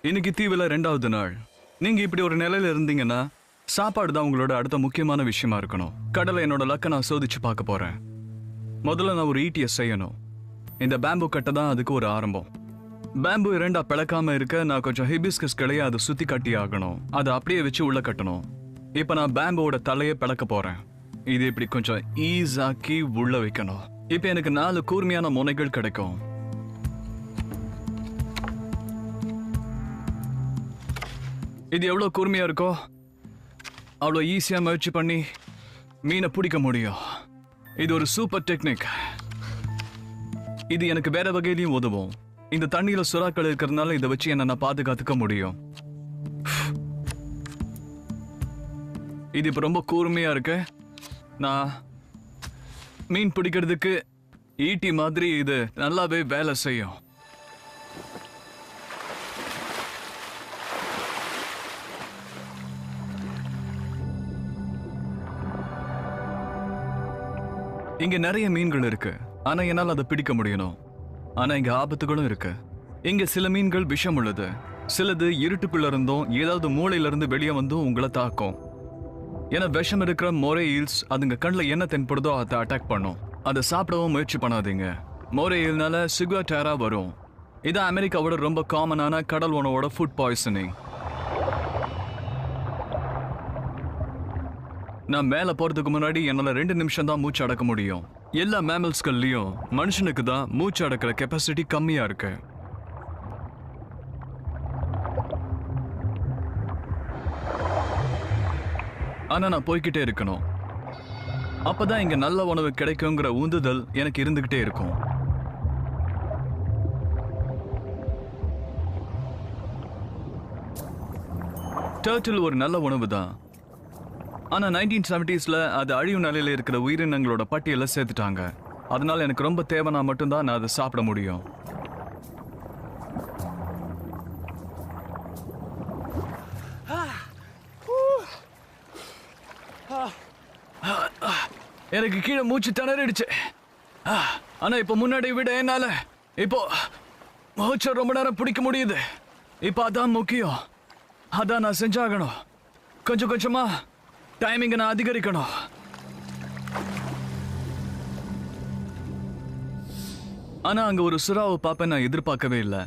இன்னைக்கு தீவுல 2வது நாள். நீங்க இப்படி ஒரு நிலையில இருந்தீங்கன்னா சாப்பாடு தான் உங்களோட அடுத்த முக்கியமான விஷயமா இருக்கணும். கடலை என்னோட லக்க நான் சோதிச்சு பார்க்க போறேன். முதல்ல நான் ஒரு ஈட்டியை செய்யணும். இந்த பேம்பு கட்டை தான் அதுக்கு ஒரு ஆரம்பம். பேம்பு 2ஆ பிளக்காம இருக்க நான் கொஞ்சம் ஹிபிஸ்கஸ் கிளைய அதை சுத்தி கட்டி ஆகணும். அதை அப்படியே வச்சு உள்ள கட்டணும். இப்ப நான் பேம்போட தலையை பிளக்க போறேன். இது இப்படி கொஞ்சம் ஈஸாக்கி உள்ள வைக்கணும். இப்ப எனக்கு 4 கூர்மையான முனைகள் கிடைக்கும். இது எவ்வளவு கூர்மையா இருக்கோ அவ்வளோ ஈஸியா முயற்சி பண்ணி மீனை பிடிக்க முடியும். இது ஒரு சூப்பர் டெக்னிக். இது எனக்கு வேற வகையிலையும் உதவும். இந்த தண்ணியில சுறாக்கள் இருக்கிறதுனால இதை வச்சு என்ன நான் பாதுகாத்துக்க முடியும். இது இப்ப ரொம்ப கூர்மையா இருக்கு. நான் மீன் பிடிக்கிறதுக்கு ஈட்டி மாதிரி இது நல்லாவே வேலை செய்யும். இங்க நிறைய மீன்கள் இருக்கு. ஆனா என்னால் அதை பிடிக்க முடியணும். ஆனா இங்க ஆபத்துகளும் இருக்கு. இங்க சில மீன்கள் விஷம் உள்ளது. சிலது இருட்டுக்குள்ள இருந்தும் ஏதாவது மூளையில இருந்து வெளியே வந்தும் உங்களை தாக்கும். ஏன்னா விஷம் இருக்கிற மோரே ஈல்ஸ் அதுங்க கண்ணில் என்ன தென்படுதோ அதை அட்டாக் பண்ணும். அதை சாப்பிடவும் முயற்சி பண்ணாதீங்க. மோரே ஈல்னால சிகுவாடேரா வரும். இது அமெரிக்காவோட ரொம்ப காமனான கடல் உணவோட ஃபுட் பாய்சனிங். நான் மேல போறதுக்கு முன்னாடி என்னால 2 நிமிஷம் தான் மூச்சு அடக்க முடியும். எல்லா மேமல்ஸ்கள்லயும் மனுஷனுக்கு தான் மூச்சு அடக்கிற கெப்பாசிட்டி கம்மியா இருக்கு. ஆனா நான் போய்கிட்டே இருக்கணும். அப்பதான் இங்க நல்ல உணவு கிடைக்குங்கிற உந்துதல் எனக்கு இருந்துகிட்டே இருக்கும். டர்ட்டில் ஒரு நல்ல உணவு தான். ஆனா 1970ஸ்ல அது அழிவு நிலையில இருக்கிற உயிரினங்களோட பட்டியல சேர்த்துட்டாங்க. அதனால எனக்கு ரொம்ப தேவைனா மட்டும்தான் நான் அதை சாப்பிட முடியும். எனக்கு கீழே மூச்சு திணறிடுச்சு. ஆனா இப்ப முன்னாடி விட என்னால இப்போ மூச்சை ரொம்ப நேரம் பிடிக்க முடியுது. இப்ப அதான் முக்கியம். அதான் நான் செஞ்சாகணும். கொஞ்சம் கொஞ்சமா டைமிங்க நான் அதிகரிக்கணும். ஆனா அங்க ஒரு சுறாவை பார்ப்பேன் நான் எதிர்பார்க்கவே இல்லை.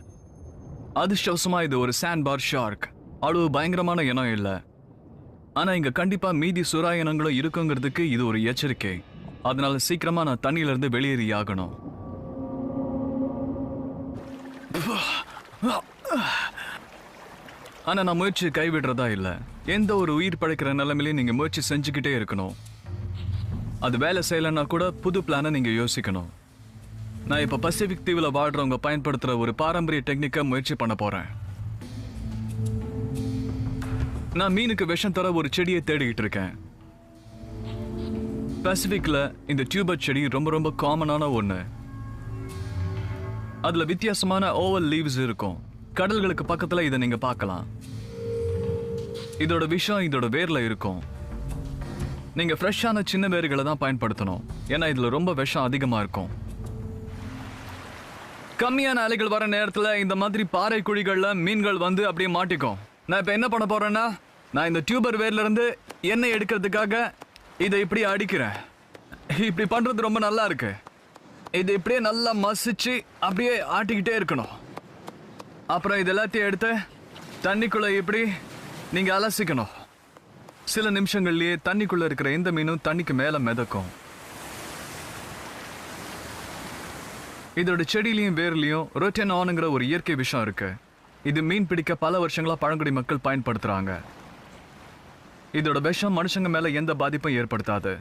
அதிர்ஷ்டவசமா இது ஒரு சாண்ட் பார் ஷார்க். அவ்வளவு பயங்கரமான இனம் இல்லை. ஆனா இங்க கண்டிப்பா மீதி சுறா இனங்களும் இருக்குங்கிறதுக்கு இது ஒரு எச்சரிக்கை. அதனால சீக்கிரமா நான் தண்ணியில இருந்து வெளியேறி ஆகணும். ஆனா நான் முயற்சி கைவிடுறதா இல்ல. எந்த ஒரு உயிர் பழைக்கிற நிலைமையிலையும் நீங்க முயற்சி செஞ்சுக்கிட்டே இருக்கணும். அது வேலை செய்யலன்னா கூட புது பிளானை நீங்க யோசிக்கணும். நான் இப்ப பசிபிக் தீவுல வாழ்றவங்க பயன்படுத்துற ஒரு பாரம்பரிய டெக்னிக்கை முயற்சி பண்ண போறேன். நான் மீனுக்கு விஷம் தர ஒரு செடியை தேடிக்கிட்டு இருக்கேன். பசிபிக்ல இந்த டியூபர் செடி ரொம்ப ரொம்ப காமனான ஒண்ணு. அதுல வித்தியாசமான ஓவல் லீவ்ஸ் இருக்கும். கடல்களுக்கு பக்கத்துல இதை நீங்க பார்க்கலாம். இதோட விஷம் இதோட வேர்ல இருக்கும். நீங்க ஃப்ரெஷ்ஷான சின்ன வேர்களை தான் பயன்படுத்தணும். ஏன்னா இதுல ரொம்ப விஷம் அதிகமா இருக்கும். கம்மியான அலைகள் வர நேரத்துல இந்த மாதிரி பாறை குழிகள்ல மீன்கள் வந்து அப்படியே மாட்டிக்கும். நான் இப்ப என்ன பண்ண போறேன்னா, நான் இந்த டியூபர் வேர்ல இருந்து எண்ணெய் எடுக்கிறதுக்காக இதை இப்படி அடிக்கிறேன். இப்படி பண்றது ரொம்ப நல்லா இருக்கு. இது இப்படியே நல்லா மசிச்சு அப்படியே ஆட்டிக்கிட்டே இருக்கணும். அப்புறம் இது எல்லாத்தையும் எடுத்து தண்ணிக்குள்ள இப்படி நீங்க அலசிக்கணும். சில நிமிஷங்கள்லயே தண்ணிக்குள்ள இருக்கிற எந்த மீனும் தண்ணிக்கு மேல மிதக்கும். இதோட செடியிலையும் வேர்லயும் ரொட்டெனானுங்கிற ஒரு இயற்கை விஷயம் இருக்கு. இது மீன் பிடிக்க பல வருஷங்களா பழங்குடி மக்கள் பயன்படுத்துறாங்க. இதோட விஷம் மனுஷங்க மேல எந்த பாதிப்பும் ஏற்படுத்தாது.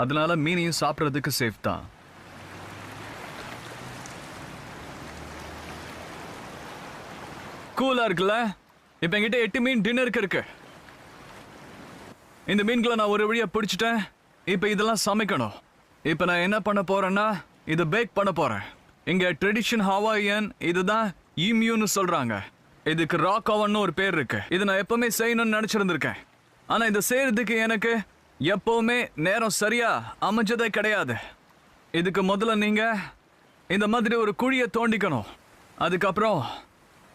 அதனால மீனையும் சாப்பிட்றதுக்கு சேஃப் தான். கூலா இருக்குல்ல? இப்ப என்கிட்ட 8 மீன் டின்னருக்கு இருக்கு. இந்த மீன்களை நான் ஒரு வழியா பிடிச்சிட்டேன். இப்ப இதெல்லாம் சமைக்கணும். இப்ப நான் என்ன பண்ண போறேன்னா, இதை பேக் பண்ண போறேன். இங்க ட்ரெடிஷன் ஹவாயியன் இதுதான் இம்யூன்னு சொல்றாங்க. இதுக்கு ராக் ஓவன் ஒரு பேர் இருக்கு. இதை நான் எப்பவுமே செய்யணும்னு நினைச்சிருந்திருக்கேன். ஆனா இதை செய்யறதுக்கு எனக்கு எப்பவுமே நேரம் சரியா அமைஞ்சதே கிடையாது. இதுக்கு முதல்ல நீங்க இந்த மாதிரி ஒரு குழியை தோண்டிக்கணும். அதுக்கப்புறம்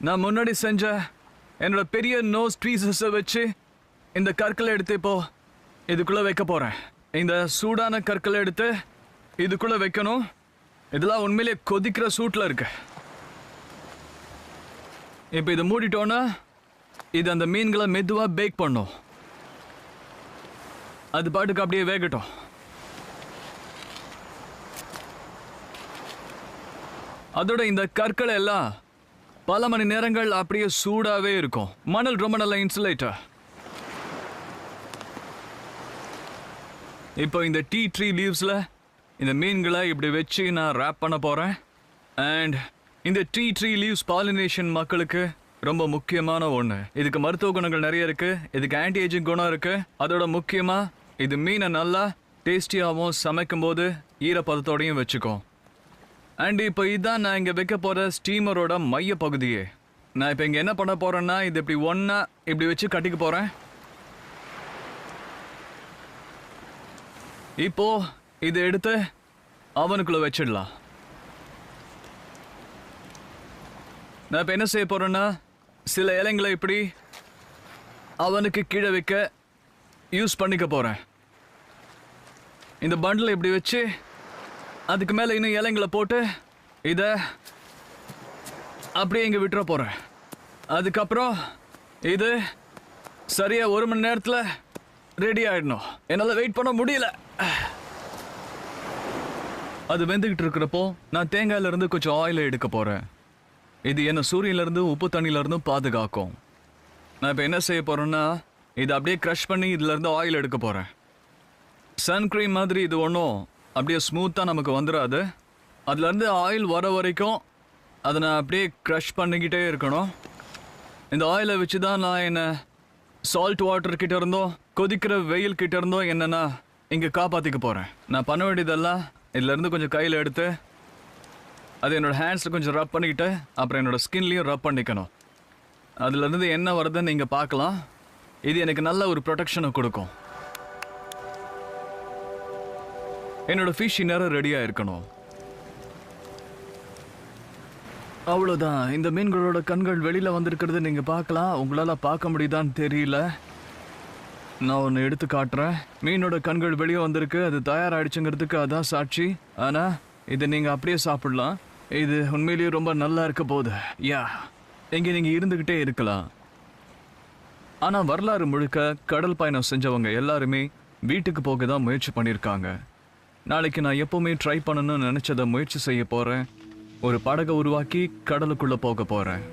நான் முன்னாடி செஞ்ச என்னோட பெரிய நோஸ் ட்வீசஸை வச்சு இந்த கற்களை எடுத்து இப்போ இதுக்குள்ள வைக்க போறேன். இந்த சூடான கற்களை எடுத்து இதுக்குள்ள வைக்கணும். இதெல்லாம் உண்மையிலே கொதிக்கிற சூட்ல இருக்கு. இப்போ இதை மூடிட்டோன்னா இது அந்த மீன்களை மெதுவா பேக் பண்ணும். அது பாட்டுக்கு அப்படியே வேகட்டும். அதோட இந்த கற்கள் எல்லாம் பல மணி நேரங்கள் அப்படியே சூடாவே இருக்கும். மணல் ரொம்ப நல்ல இன்சுலேட்டர். இப்போ இந்த டீ ட்ரீ லீவ்ஸ்ல இந்த மீன்களை இப்படி வச்சு நான் ரேப் பண்ண போறேன். அண்ட் இந்த டீ ட்ரீ லீவ்ஸ் பாலினேஷன் மக்களுக்கு ரொம்ப முக்கியமான ஒன்று. இதுக்கு மருத்துவ குணங்கள் நிறைய இருக்கு. இதுக்கு ஆன்டி ஏஜிங் குணம் இருக்கு. அதோட முக்கியமா இது மீனை நல்லா டேஸ்டியாகவும் சமைக்கும் போது ஈரப்பதத்தோடையும் வச்சுக்கும். அண்ட் இப்போ இதுதான் நான் இங்கே வைக்க போகிற ஸ்டீமரோட மைய பகுதியே. நான் இப்போ இங்கே என்ன பண்ண போகிறேன்னா இது இப்படி ஒன்றா இப்படி வச்சு கட்டிக்க போகிறேன். இப்போ இதை எடுத்து அவனுக்குள்ளே வச்சிடலாம். நான் இப்போ என்ன செய்ய போகிறேன்னா சில இலைங்களை இப்படி அவனுக்கு கீழே வைக்க யூஸ் பண்ணிக்க போகிறேன். இந்த பண்டில் இப்படி வச்சு அதுக்கு மேலே இன்னும் இலைங்களை போட்டு இதை அப்படியே இங்கே விட்டுற போகிறேன். அதுக்கப்புறம் இது சரியாக 1 மணி நேரத்தில் ரெடி ஆகிடணும். என்னால் வெயிட் பண்ண முடியல. அது வெந்துக்கிட்டு இருக்கிறப்போ நான் தேங்காயிலேருந்து கொஞ்சம் ஆயிலை எடுக்க போகிறேன். இது என்ன சூரியன்லேருந்து உப்பு தண்ணியிலேருந்து பாதுகாக்கும். நான் இப்போ என்ன செய்ய போகிறேன்னா இதை அப்படியே க்ரஷ் பண்ணி இதுலேருந்து ஆயில் எடுக்க போகிறேன். சன்க்ரீம் மாதிரி இது ஒன்றும் அப்படியே ஸ்மூத்தாக நமக்கு வந்துடாது. அதுலேருந்து ஆயில் வர வரைக்கும் அதை நான் அப்படியே க்ரஷ் பண்ணிக்கிட்டே இருக்கணும். இந்த ஆயிலை வச்சு தான் நான் என்ன சால்ட் வாட்டர் கிட்ட இருந்தோம் கொதிக்கிற வெயில் கிட்ட இருந்தோம் என்னன்னா இங்கே காப்பாற்றிக்க போகிறேன். நான் பண்ண வேண்டியதெல்லாம் இதுலேருந்து கொஞ்சம் கையில் எடுத்து அது என்னோடய ஹேண்ட்ஸில் கொஞ்சம் ரப் பண்ணிக்கிட்டு அப்புறம் என்னோடய ஸ்கின்லேயும் ரப் பண்ணிக்கணும். அதுலேருந்து என்ன வருதுன்னு நீங்கள் பார்க்கலாம். இது எனக்கு நல்ல ஒரு ப்ரொடெக்ஷனை கொடுக்கும். என்னோட ஃபிஷ் நேரம் ரெடியாக இருக்கணும். அவ்வளோதான். இந்த மீன்களோட கண்கள் வெளியில் வந்திருக்கிறது நீங்கள் பார்க்கலாம். உங்களால் பார்க்க முடியுதான்னு தெரியல. நான் ஒன்று எடுத்து காட்டுறேன். மீனோட கண்கள் வெளியே வந்திருக்கு. அது தயாராகிடுச்சுங்கிறதுக்கு அதான் சாட்சி. ஆனால் இதை நீங்கள் அப்படியே சாப்பிடலாம். இது உண்மையிலேயே ரொம்ப நல்லா இருக்க போகுது. யா, இங்கே நீங்கள் இருந்துக்கிட்டே இருக்கலாம். ஆனால் வரலாறு முழுக்க கடல் பயணம் செஞ்சவங்க எல்லாருமே வீட்டுக்கு போக தான் முயற்சி பண்ணியிருக்காங்க. நாளைக்கு நான் எப்போவுமே ட்ரை பண்ணணும்னு நினச்சதை முயற்சி செய்ய போகிறேன். ஒரு படகை உருவாக்கி கடலுக்குள்ளே போக போகிறேன்.